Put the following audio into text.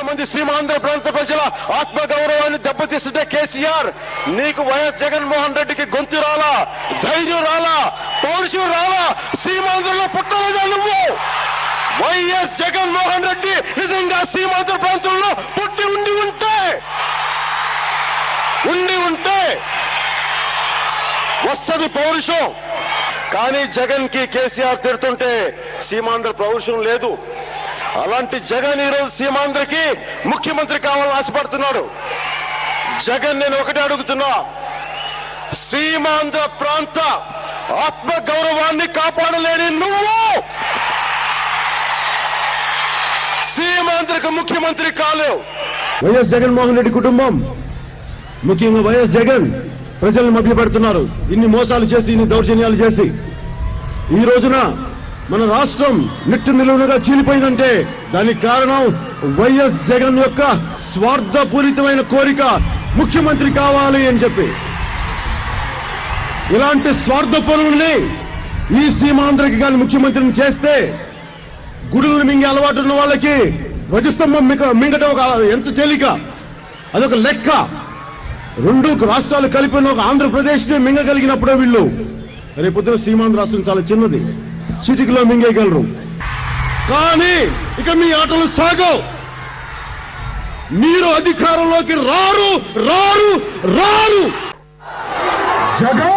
మంది సీమాంధ్ర ప్రాంత ప్రజల ఆత్మగౌరవాన్ని దెబ్బతీస్తుంటే కేసీఆర్, నీకు వైఎస్ జగన్మోహన్ రెడ్డికి గొంతు రాలా, ధైర్యం రాలా, పౌరుషం రాలా? సీమాంధ్రలో పుట్టలేదా నువ్వు? వైఎస్ జగన్మోహన్ రెడ్డి నిజంగా సీమాంధ్ర ప్రాంతంలో పుట్టి ఉండి ఉంటే వస్తది పౌరుషం. కానీ జగన్ కి కేసీఆర్ తిడుతుంటే సీమాంధ్ర పౌరుషం లేదు. అలాంటి జగన్ ఈరోజు సీమాంధ్రకి ముఖ్యమంత్రి కావాలని ఆశపడుతున్నాడు. జగన్ నేను ఒకటే అడుగుతున్నా, సీమాంధ్ర ప్రాంత ఆత్మ గౌరవాన్ని కాపాడలేని నువ్వు సీమాంధ్రకు ముఖ్యమంత్రి కాలేవు. వైఎస్ జగన్మోహన్ రెడ్డి కుటుంబం, ముఖ్యంగా వైఎస్ జగన్ ప్రజలను మభ్యపెడుతున్నారు. ఇన్ని మోసాలు చేసి, ఇన్ని దౌర్జన్యాలు చేసి ఈ రోజున మన రాష్ట్రం నిట్టు నిలువునుగా చీలిపోయిందంటే దానికి కారణం వైఎస్ జగన్ యొక్క స్వార్థపూరితమైన కోరిక, ముఖ్యమంత్రి కావాలి అని చెప్పి. ఇలాంటి స్వార్థ పనుల్ని ఈ సీమాంధ్రకి కానీ ముఖ్యమంత్రిని చేస్తే గుడులను మింగే అలవాటు ఉన్న వాళ్ళకి ధ్వజస్తంభం మింగటం ఒక ఎంత తేలిక, అదొక లెక్క. రెండు రాష్ట్రాలు కలిపిన ఒక ఆంధ్రప్రదేశ్ ని మింగగలిగినప్పుడే వీళ్ళు రేపొద్దున సీమాంధ్ర రాష్ట్రం చాలా చిన్నది, చిటికలో మింగేయగలరు. కానీ ఇక మీ ఆటలు సాగవు. మీరు అధికారంలోకి రారు. జగన్